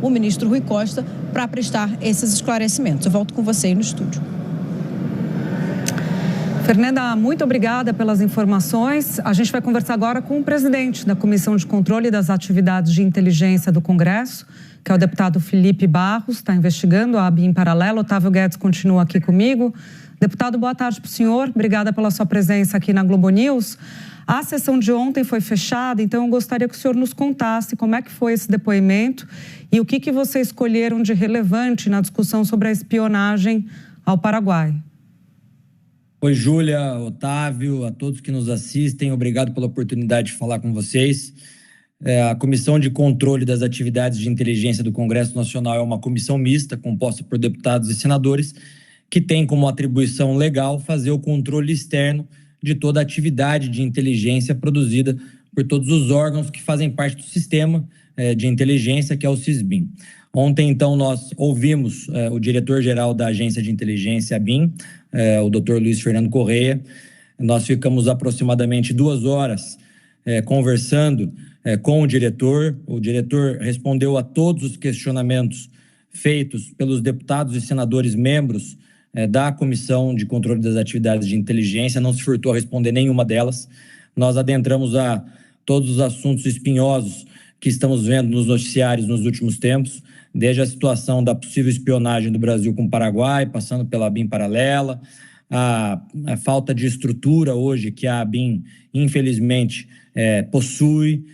o ministro Rui Costa para prestar esses esclarecimentos. Eu volto com você aí no estúdio. Fernanda, muito obrigada pelas informações. A gente vai conversar agora com o presidente da Comissão de Controle das Atividades de Inteligência do Congresso, que é o deputado Felipe Barros, está investigando a ABIN em paralelo. Otávio Guedes continua aqui comigo. Deputado, boa tarde para o senhor. Obrigada pela sua presença aqui na Globo News. A sessão de ontem foi fechada, então eu gostaria que o senhor nos contasse como é que foi esse depoimento e o que vocês escolheram de relevante na discussão sobre a espionagem ao Paraguai. Oi, Júlia, Otávio, a todos que nos assistem, obrigado pela oportunidade de falar com vocês. A Comissão de Controle das Atividades de Inteligência do Congresso Nacional é uma comissão mista, composta por deputados e senadores, que tem como atribuição legal fazer o controle externo de toda a atividade de inteligência produzida por todos os órgãos que fazem parte do sistema de inteligência, que é o SISBIN. Ontem, então, nós ouvimos o diretor-geral da Agência de Inteligência, ABIN, o Dr. Luiz Fernando Correia. Nós ficamos aproximadamente 2 horas conversando com o diretor. O diretor respondeu a todos os questionamentos feitos pelos deputados e senadores membros da Comissão de Controle das Atividades de Inteligência, não se furtou a responder nenhuma delas. Nós adentramos a todos os assuntos espinhosos que estamos vendo nos noticiários nos últimos tempos, desde a situação da possível espionagem do Brasil com o Paraguai, passando pela ABIN paralela, a falta de estrutura hoje que a ABIN, infelizmente, possui,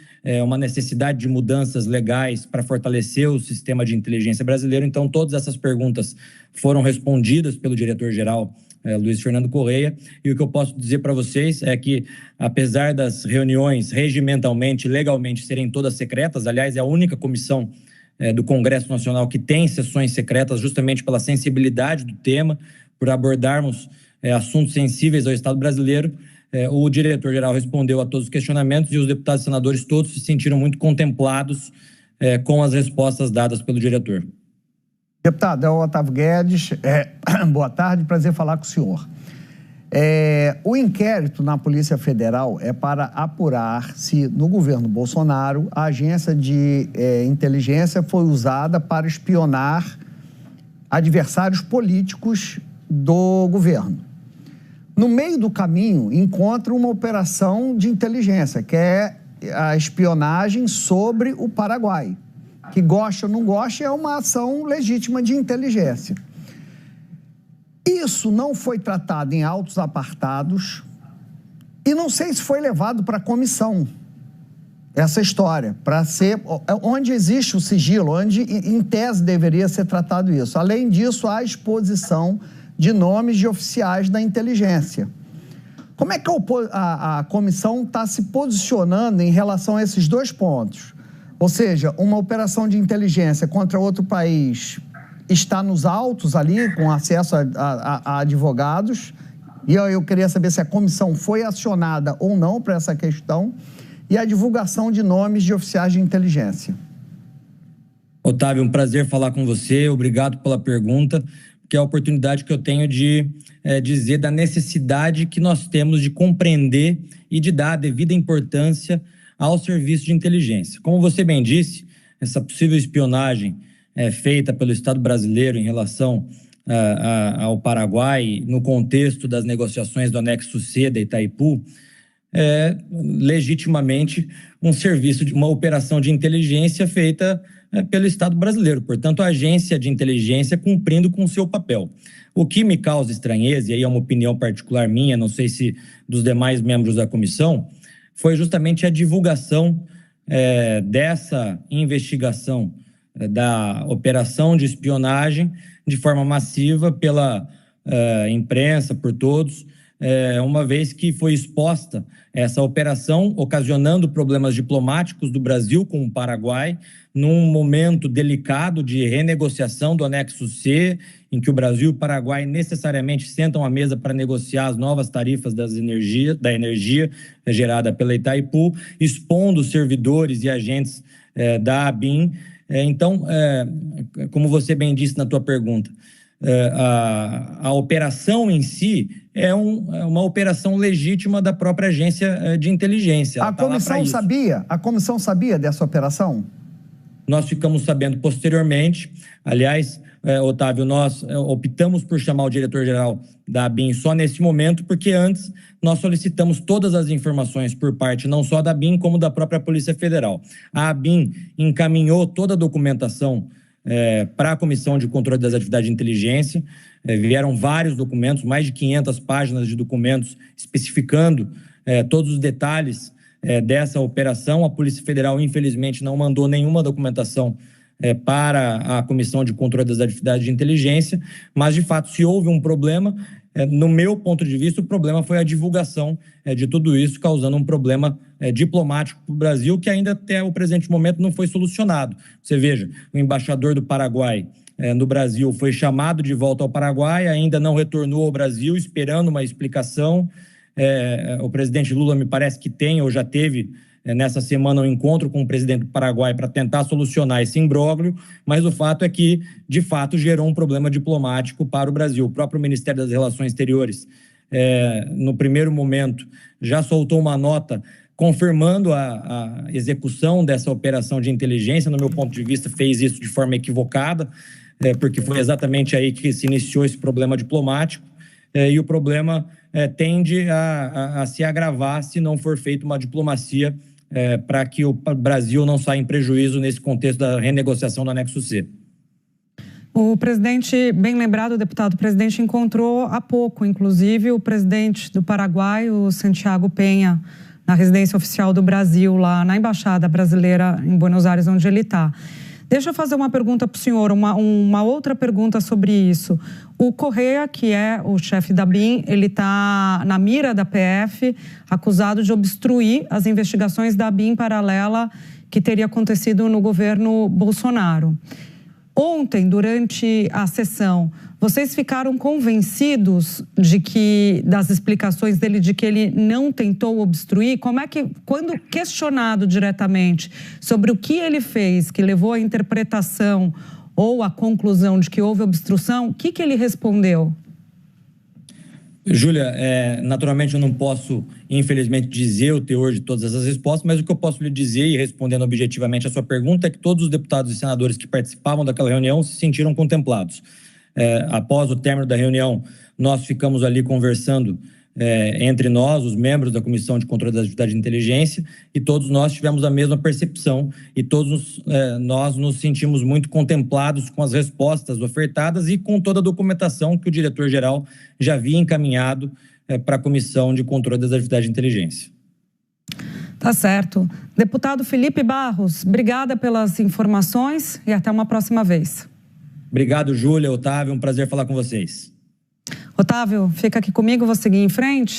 uma necessidade de mudanças legais para fortalecer o sistema de inteligência brasileiro. Então, todas essas perguntas foram respondidas pelo diretor-geral Luiz Fernando Correia, e o que eu posso dizer para vocês é que, apesar das reuniões regimentalmente, legalmente serem todas secretas, aliás, é a única comissão do Congresso Nacional que tem sessões secretas, justamente pela sensibilidade do tema, por abordarmos assuntos sensíveis ao Estado brasileiro, o diretor-geral respondeu a todos os questionamentos e os deputados e senadores todos se sentiram muito contemplados com as respostas dadas pelo diretor. Deputado, é o Otávio Guedes. Boa tarde, prazer falar com o senhor. O inquérito na Polícia Federal é para apurar se, no governo Bolsonaro, a agência de inteligência foi usada para espionar adversários políticos do governo. No meio do caminho, encontra uma operação de inteligência, que é a espionagem sobre o Paraguai. Que gosta ou não gosta, é uma ação legítima de inteligência. Isso não foi tratado em autos apartados e não sei se foi levado para a comissão, essa história, para ser onde existe o sigilo, onde em tese deveria ser tratado isso. Além disso, há exposição de nomes de oficiais da inteligência. Como é que a comissão está se posicionando em relação a esses 2 pontos? Ou seja, uma operação de inteligência contra outro país está nos autos ali, com acesso a advogados, e eu queria saber se a comissão foi acionada ou não para essa questão, e a divulgação de nomes de oficiais de inteligência. Otávio, um prazer falar com você, obrigado pela pergunta, que é a oportunidade que eu tenho de dizer da necessidade que nós temos de compreender e de dar a devida importância ao serviço de inteligência. Como você bem disse, essa possível espionagem feita pelo Estado brasileiro em relação ao Paraguai, no contexto das negociações do anexo C da Itaipu, é legitimamente um serviço de uma operação de inteligência feita pelo Estado brasileiro. Portanto, a agência de inteligência cumprindo com o seu papel. O que me causa estranheza, e aí é uma opinião particular minha, não sei se dos demais membros da comissão, foi justamente a divulgação dessa investigação da operação de espionagem de forma massiva pela imprensa, por todos, uma vez que foi exposta essa operação, ocasionando problemas diplomáticos do Brasil com o Paraguai, num momento delicado de renegociação do anexo C, em que o Brasil e o Paraguai necessariamente sentam à mesa para negociar as novas tarifas da energia gerada pela Itaipu, expondo servidores e agentes da ABIN. Então, como você bem disse na tua pergunta, a operação em si é uma operação legítima da própria agência de inteligência. A comissão sabia dessa operação? nós ficamos sabendo posteriormente. Aliás, Otávio, nós optamos por chamar o diretor-geral da ABIN só nesse momento, porque antes nós solicitamos todas as informações por parte não só da ABIN, como da própria Polícia Federal. A ABIN encaminhou toda a documentação para a Comissão de Controle das Atividades de Inteligência. Vieram vários documentos, mais de 500 páginas de documentos especificando todos os detalhes dessa operação. A Polícia Federal, infelizmente, não mandou nenhuma documentação para a Comissão de Controle das Atividades de Inteligência, mas, de fato, se houve um problema, no meu ponto de vista, o problema foi a divulgação de tudo isso, causando um problema diplomático para o Brasil, que ainda até o presente momento não foi solucionado. Você veja, o embaixador do Paraguai no Brasil foi chamado de volta ao Paraguai, ainda não retornou ao Brasil, esperando uma explicação. O presidente Lula me parece que tem ou já teve nessa semana um encontro com o presidente do Paraguai para tentar solucionar esse imbróglio, mas o fato é que, de fato, gerou um problema diplomático para o Brasil. O próprio Ministério das Relações Exteriores, no primeiro momento, já soltou uma nota confirmando a execução dessa operação de inteligência. No meu ponto de vista, fez isso de forma equivocada, porque foi exatamente aí que se iniciou esse problema diplomático, e o problema tende a se agravar se não for feita uma diplomacia para que o Brasil não saia em prejuízo nesse contexto da renegociação do anexo C. O presidente, bem lembrado, o deputado presidente, encontrou há pouco, inclusive, o presidente do Paraguai, o Santiago Penha, na residência oficial do Brasil, lá na Embaixada Brasileira em Buenos Aires, onde ele está. Deixa eu fazer uma pergunta para o senhor, uma outra pergunta sobre isso. O Correia, que é o chefe da ABIN, ele está na mira da PF, acusado de obstruir as investigações da ABIN paralela que teria acontecido no governo Bolsonaro. Ontem, durante a sessão, vocês ficaram convencidos das explicações dele de que ele não tentou obstruir? Como é que, quando questionado diretamente sobre o que ele fez, que levou à interpretação ou à conclusão de que houve obstrução, o que ele respondeu? Júlia, naturalmente eu não posso, infelizmente, dizer o teor de todas essas respostas, mas o que eu posso lhe dizer, e respondendo objetivamente a sua pergunta, é que todos os deputados e senadores que participavam daquela reunião se sentiram contemplados. Após o término da reunião, nós ficamos ali conversando entre nós, os membros da Comissão de Controle das Atividades de Inteligência, e todos nós tivemos a mesma percepção e todos nós nos sentimos muito contemplados com as respostas ofertadas e com toda a documentação que o diretor-geral já havia encaminhado para a Comissão de Controle das Atividades de Inteligência. Tá certo. Deputado Felipe Barros, obrigada pelas informações e até uma próxima vez. Obrigado, Júlia, Otávio, um prazer falar com vocês. Otávio, fica aqui comigo, vou seguir em frente.